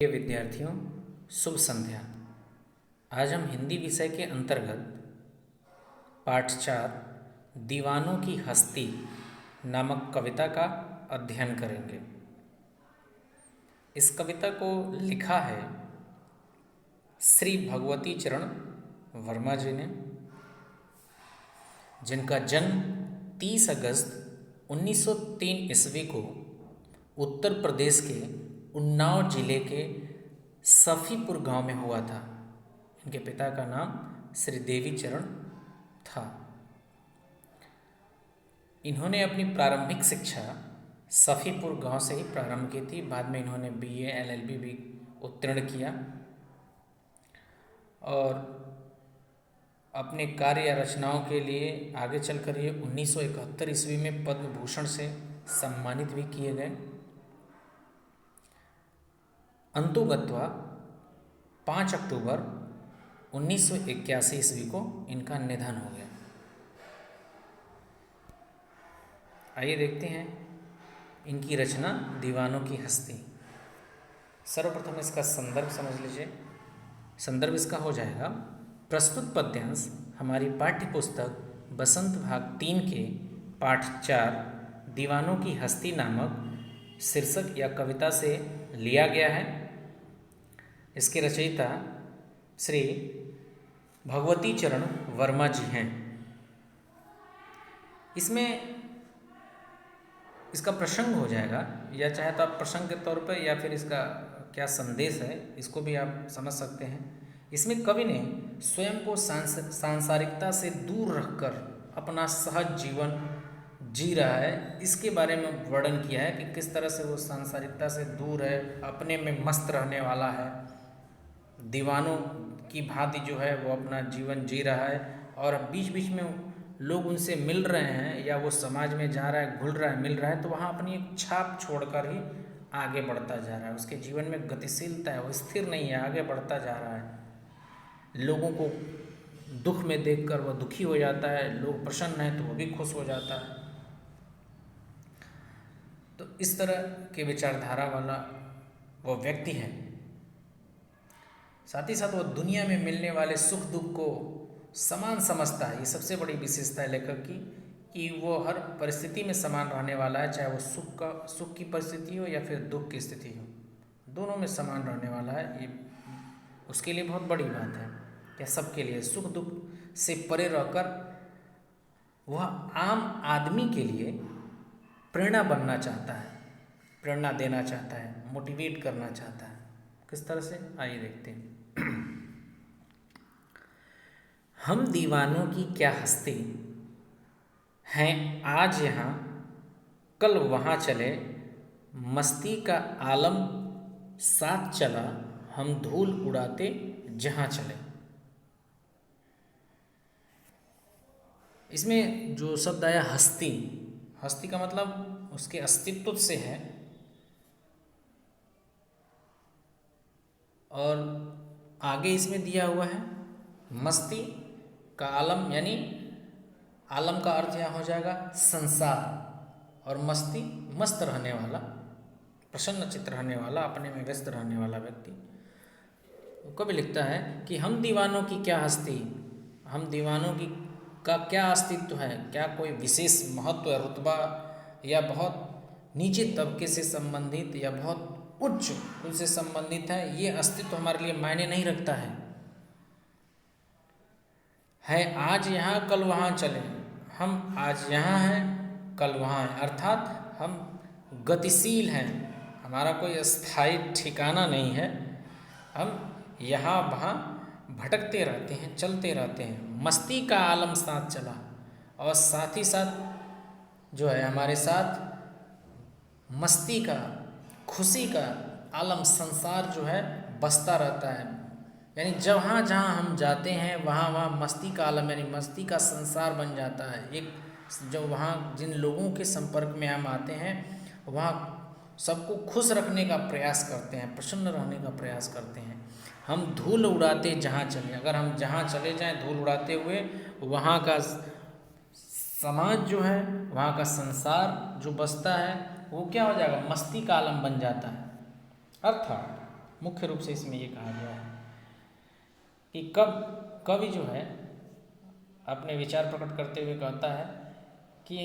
प्रिय विद्यार्थियों, शुभ संध्या। आज हम हिंदी विषय के अंतर्गत पाठ 4 दीवानों की हस्ती नामक कविता का अध्ययन करेंगे। इस कविता को लिखा है श्री भगवती चरण वर्मा जी ने, जिनका जन्म 30 अगस्त 1903 ईस्वी को उत्तर प्रदेश के उन्नाव जिले के सफ़ीपुर गांव में हुआ था। इनके पिता का नाम श्री देवी चरण था। इन्होंने अपनी प्रारंभिक शिक्षा सफ़ीपुर गांव से ही प्रारंभ की थी। बाद में इन्होंने BA LLB भी उत्तीर्ण किया और अपने कार्य या रचनाओं के लिए आगे चलकर ये 1971 ईस्वी में पद्म भूषण से सम्मानित भी किए गए। अंतुगत्वा 5 अक्टूबर 1981 ईस्वी को इनका निधन हो गया। आइए देखते हैं इनकी रचना दीवानों की हस्ती। सर्वप्रथम इसका संदर्भ समझ लीजिए। संदर्भ इसका हो जाएगा, प्रस्तुत पद्यांश हमारी पाठ्य पुस्तक बसंत भाग 3 के पाठ 4 दीवानों की हस्ती नामक शीर्षक या कविता से लिया गया है। इसके रचयिता श्री भगवती चरण वर्मा जी हैं। इसमें इसका प्रसंग हो जाएगा, या चाहे तो आप प्रसंग के तौर पर या फिर इसका क्या संदेश है इसको भी आप समझ सकते हैं। इसमें कवि ने स्वयं को सांसारिकता से दूर रखकर अपना सहज जीवन जी रहा है, इसके बारे में वर्णन किया है कि किस तरह से वो सांसारिकता से दूर है, अपने में मस्त रहने वाला है, दीवानों की भांति जो है वो अपना जीवन जी रहा है और बीच बीच में लोग उनसे मिल रहे हैं या वो समाज में जा रहा है, घुल रहा है, मिल रहा है, तो वहाँ अपनी एक छाप छोड़कर ही आगे बढ़ता जा रहा है। उसके जीवन में गतिशीलता है, वो स्थिर नहीं है, आगे बढ़ता जा रहा है। लोगों को दुख में देखकर वह दुखी हो जाता है, लोग प्रसन्न हैं तो वो भी खुश हो जाता है। तो इस तरह के विचारधारा वाला वो व्यक्ति है। साथ ही साथ वो दुनिया में मिलने वाले सुख दुख को समान समझता है। ये सबसे बड़ी विशेषता है लेखक की, कि वो हर परिस्थिति में समान रहने वाला है, चाहे वो सुख की परिस्थिति हो या फिर दुख की स्थिति हो, दोनों में समान रहने वाला है। ये उसके लिए बहुत बड़ी बात है। या सबके लिए सुख दुख से परे रहकर वह आम आदमी के लिए प्रेरणा बनना चाहता है, प्रेरणा देना चाहता है, मोटिवेट करना चाहता है। किस तरह से, आइए देखते हैं। हम दीवानों की क्या हस्ती हैं, आज यहाँ कल वहाँ चले, मस्ती का आलम साथ चला, हम धूल उड़ाते जहाँ चले। इसमें जो शब्द आया हस्ती, हस्ती का मतलब उसके अस्तित्व से है। और आगे इसमें दिया हुआ है मस्ती का आलम, यानी आलम का अर्थ यहाँ हो जाएगा संसार, और मस्ती मस्त रहने वाला, प्रसन्न चित्त रहने वाला, अपने में व्यस्त रहने वाला व्यक्ति। कवि लिखता है कि हम दीवानों की क्या हस्ती, हम दीवानों की का क्या अस्तित्व है, क्या कोई विशेष महत्व या रुतबा या बहुत नीचे तबके से संबंधित या बहुत उच्च उनसे संबंधित है, ये अस्तित्व हमारे लिए मायने नहीं रखता है। आज यहाँ कल वहाँ चले, हम आज यहाँ हैं कल वहाँ हैं, अर्थात हम गतिशील हैं, हमारा कोई स्थायी ठिकाना नहीं है, हम यहाँ वहाँ भटकते रहते हैं, चलते रहते हैं। मस्ती का आलम साथ चला, और साथ ही साथ जो है हमारे साथ मस्ती का, खुशी का आलम संसार जो है बसता रहता है। यानी जहाँ जहाँ हम जाते हैं वहाँ वहाँ मस्ती का आलम यानी मस्ती का संसार बन जाता है। एक जो वहाँ जिन लोगों के संपर्क में हम आते हैं वहाँ सबको खुश रखने का प्रयास करते हैं, प्रसन्न रहने का प्रयास करते हैं। हम धूल उड़ाते जहाँ चले, अगर हम जहाँ चले जाएं धूल उड़ाते हुए, वहाँ का समाज जो है, वहाँ का संसार जो बसता है वो क्या हो जाएगा, मस्ती का आलम बन जाता है। अर्थात मुख्य रूप से इसमें ये कहा गया है कि कवि जो है अपने विचार प्रकट करते हुए कहता है कि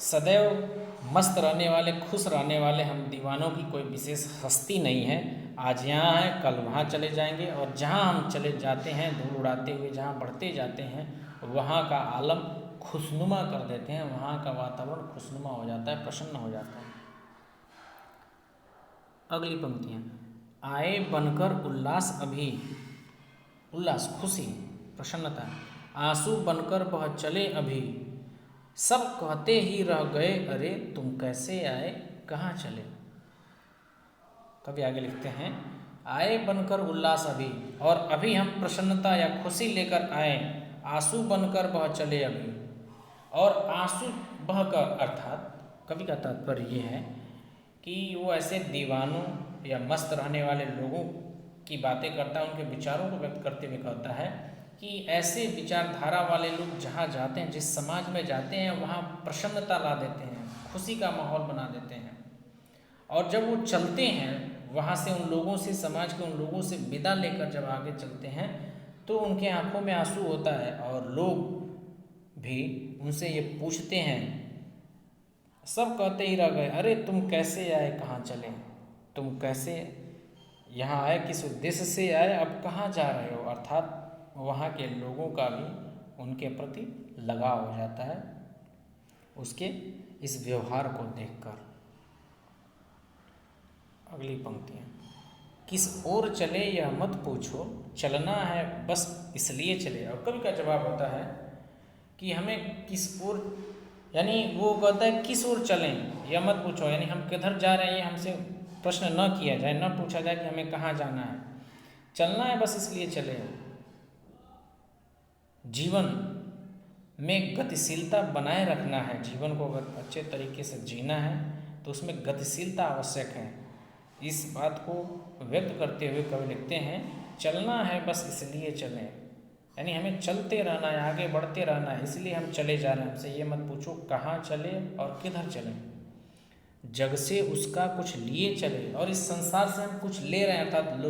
सदैव मस्त रहने वाले, खुश रहने वाले हम दीवानों की कोई विशेष हस्ती नहीं है। आज यहाँ है, कल वहाँ चले जाएंगे, और जहाँ हम चले जाते हैं धूल उड़ाते हुए, जहाँ बढ़ते जाते हैं, वहाँ का आलम खुशनुमा कर देते हैं, वहाँ का वातावरण खुशनुमा हो जाता है, प्रसन्न हो जाता है। अगली पंक्तियाँ, आए बनकर उल्लास अभी, उल्लास खुशी प्रसन्नता, आंसू बनकर बह चले अभी, सब कहते ही रह गए अरे तुम कैसे आए कहाँ चले। कभी आगे लिखते हैं, आए बनकर उल्लास अभी, और अभी हम प्रसन्नता या खुशी लेकर आए, आंसू बनकर बह चले अभी। और आंसू बहकर, अर्थात कवि का तात्पर्य ये है कि वो ऐसे दीवानों या मस्त रहने वाले लोगों की बातें करता है, उनके विचारों को व्यक्त करते हुए कहता है कि ऐसे विचारधारा वाले लोग जहाँ जाते हैं, जिस समाज में जाते हैं, वहाँ प्रसन्नता ला देते हैं, खुशी का माहौल बना देते हैं। और जब वो चलते हैं वहाँ से, उन लोगों से, समाज के उन लोगों से विदा लेकर जब आगे चलते हैं, तो उनके आंखों में आंसू होता है, और लोग भी उनसे ये पूछते हैं, सब कहते ही रह गए अरे तुम कैसे आए कहाँ चले, तुम कैसे यहाँ आए, किस उद्देश्य से आए, अब कहाँ जा रहे हो। अर्थात वहाँ के लोगों का भी उनके प्रति लगाव हो जाता है उसके इस व्यवहार को देखकर। अगली पंक्तियाँ, किस ओर चले यह मत पूछो, चलना है बस इसलिए चले। और कवि का जवाब होता है कि हमें किस ओर, यानी वो कहता है किस ओर चलें यह मत पूछो, यानी हम किधर जा रहे हैं हमसे प्रश्न न किया जाए, न पूछा जाए कि हमें कहाँ जाना है, चलना है बस इसलिए चले। जीवन में गतिशीलता बनाए रखना है, जीवन को अगर अच्छे तरीके से जीना है तो उसमें गतिशीलता आवश्यक है। इस बात को व्यक्त करते हुए कवि लिखते हैं, चलना है बस इसलिए चलें, यानी हमें चलते रहना है, आगे बढ़ते रहना है, इसलिए हम चले जा रहे हैं। हमसे ये मत पूछो कहाँ चले और किधर चलें। जग से उसका कुछ लिए चले, और इस संसार से हम कुछ ले रहे हैं, अर्थात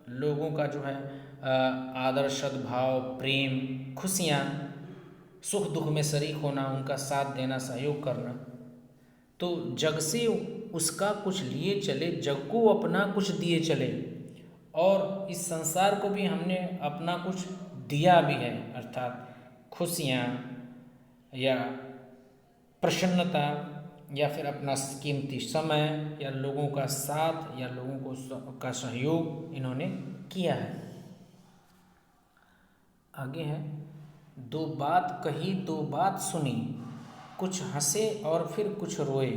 लोगों का जो है आदर, सद्भाव, प्रेम, खुशियाँ, सुख दुख में शरीक होना, उनका साथ देना, सहयोग करना। तो जग से उसका कुछ लिए चले, जग को अपना कुछ दिए चले, और इस संसार को भी हमने अपना कुछ दिया भी है, अर्थात खुशियाँ या प्रसन्नता, या फिर अपना कीमती समय, या लोगों का साथ, या लोगों का सहयोग इन्होंने किया है। आगे है, दो बात कही दो बात सुनी, कुछ हंसे और फिर कुछ रोए,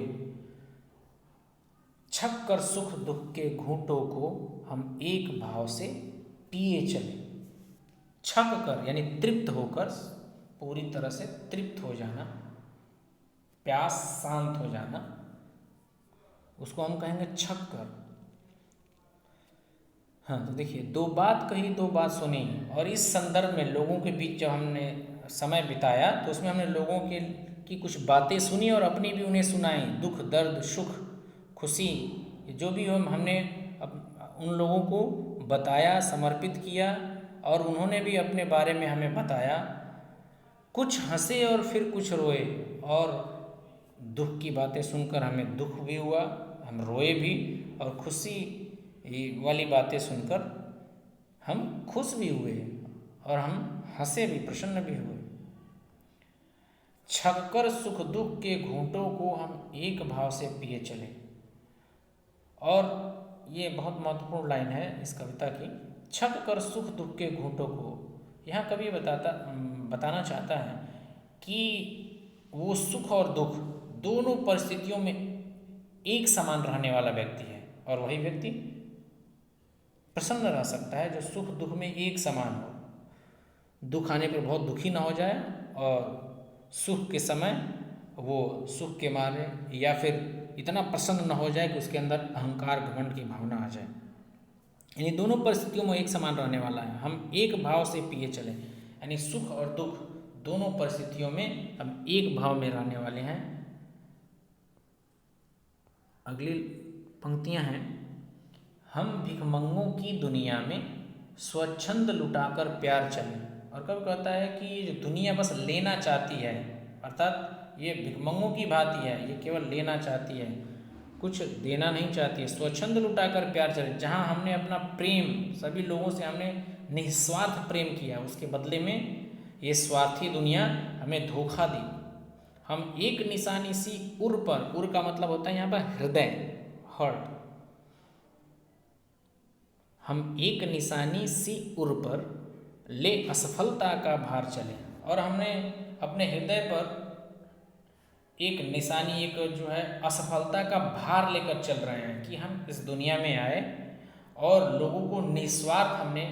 छक कर सुख दुख के घूंटों को हम एक भाव से पिए चले। छक कर यानी तृप्त होकर, पूरी तरह से तृप्त हो जाना, प्यास शांत हो जाना, उसको हम कहेंगे छक कर। हाँ, तो देखिए, दो बात कही दो बात सुनी, और इस संदर्भ में लोगों के बीच जब हमने समय बिताया तो उसमें हमने लोगों की कुछ बातें सुनी और अपनी भी उन्हें सुनाई, दुख दर्द सुख खुशी जो भी हो हमने उन लोगों को बताया, समर्पित किया, और उन्होंने भी अपने बारे में हमें बताया। कुछ हंसे और फिर कुछ रोए, और दुख की बातें सुनकर हमें दुख भी हुआ, हम रोए भी, और खुशी वाली बातें सुनकर हम खुश भी हुए, और हम हंसे भी, प्रसन्न भी हुए। छक्कर सुख दुख के घूंटों को हम एक भाव से पिए चले। और ये बहुत महत्वपूर्ण लाइन है इस कविता की, छक कर सुख दुख के घूंटों को। यहाँ कवि बताना चाहता है कि वो सुख और दुख दोनों परिस्थितियों में एक समान रहने वाला व्यक्ति है, और वही व्यक्ति प्रसन्न रह सकता है जो सुख दुख में एक समान हो। दुख आने पर बहुत दुखी ना हो जाए, और सुख के समय वो सुख के मारे या फिर इतना प्रसन्न न हो जाए कि उसके अंदर अहंकार घमंड की भावना आ जाए। यानी दोनों परिस्थितियों में एक समान रहने वाला है, हम एक भाव से पिए चले, यानी सुख और दुख दोनों परिस्थितियों में हम एक भाव में रहने वाले हैं। अगली पंक्तियां हैं, हम भिखमंगों की दुनिया में स्वच्छंद लुटाकर प्यार चले। और कब कहता है कि ये जो दुनिया बस लेना चाहती है, अर्थात ये भिखमंगों की भांति है, ये केवल लेना चाहती है, कुछ देना नहीं चाहती है। स्वच्छंद लुटाकर प्यार चले, जहाँ हमने अपना प्रेम सभी लोगों से हमने निस्वार्थ प्रेम किया, उसके बदले में ये स्वार्थी दुनिया हमें धोखा दी। हम एक निशानी सी उर पर, उर का मतलब होता है यहाँ पर हृदय, हार्ट, हम एक निशानी सी उर पर ले असफलता का भार चले। और हमने अपने हृदय पर एक निशानी, एक जो है असफलता का भार लेकर चल रहे हैं कि हम इस दुनिया में आए और लोगों को निस्वार्थ, हमने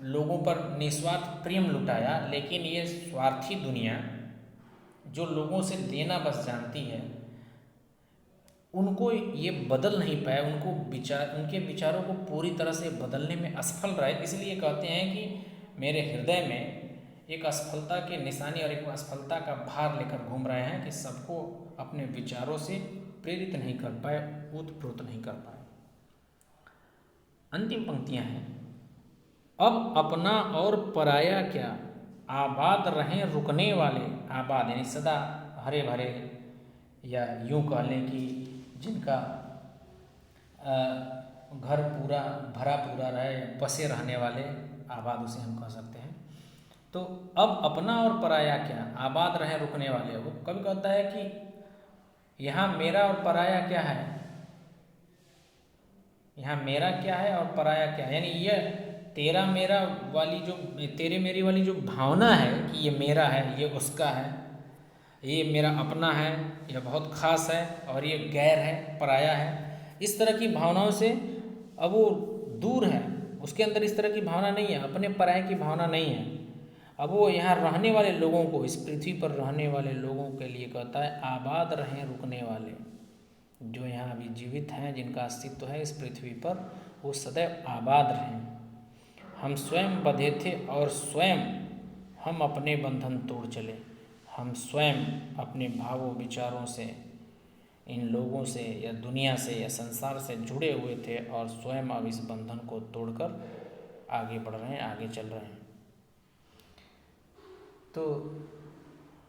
लोगों पर निस्वार्थ प्रेम लुटाया, लेकिन ये स्वार्थी दुनिया जो लोगों से देना बस जानती है, उनको ये बदल नहीं पाए, उनके विचारों को पूरी तरह से बदलने में असफल रहे। इसलिए कहते हैं कि मेरे हृदय में एक असफलता के निशानी और एक असफलता का भार लेकर घूम रहे हैं कि सबको अपने विचारों से प्रेरित नहीं कर पाए, उत्प्रोत नहीं कर पाए। अंतिम पंक्तियां हैं, अब अपना और पराया क्या, आबाद रहें रुकने वाले। आबाद यानी सदा हरे भरे, या यूं कह लें कि जिनका घर पूरा भरा पूरा रहे, बसे रहने वाले, आबाद उसे हम कह सकते हैं। तो अब अपना और पराया क्या, आबाद रहे रुकने वाले। वो कभी कहता है कि यहाँ मेरा और पराया क्या है, यहाँ मेरा क्या है और पराया क्या है, यानी ये तेरा मेरा वाली जो, तेरे मेरी वाली जो भावना है कि ये मेरा है, ये उसका है, ये मेरा अपना है, यह बहुत खास है, और ये गैर है, पराया है, इस तरह की भावनाओं से अब वो दूर है। उसके अंदर इस तरह की भावना नहीं है, अपने पराये की भावना नहीं है। अब वो यहाँ रहने वाले लोगों को, इस पृथ्वी पर रहने वाले लोगों के लिए कहता है आबाद रहें रुकने वाले। जो यहाँ अभी जीवित हैं, जिनका अस्तित्व है इस पृथ्वी पर, वो सदैव आबाद रहें। हम स्वयं बंधे थे और स्वयं हम अपने बंधन तोड़ चले। हम स्वयं अपने भावों विचारों से, इन लोगों से या दुनिया से या संसार से जुड़े हुए थे, और स्वयं अब इस बंधन को तोड़कर आगे बढ़ रहे हैं, आगे चल रहे हैं। तो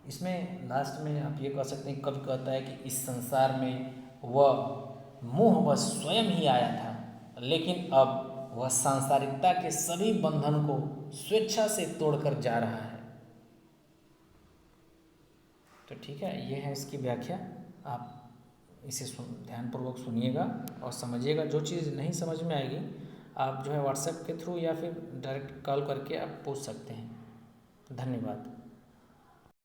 इसमें लास्ट में आप ये कह सकते हैं, कवि कहता है कि इस संसार में वह मोह बस स्वयं ही आया था, लेकिन अब वह सांसारिकता के सभी बंधन को स्वेच्छा से तोड़कर जा रहा है। तो ठीक है, ये है इसकी व्याख्या। आप इसे ध्यानपूर्वक सुनिएगा और समझिएगा। जो चीज़ नहीं समझ में आएगी आप जो है व्हाट्सएप के थ्रू या फिर डायरेक्ट कॉल करके आप पूछ सकते हैं। धन्यवाद।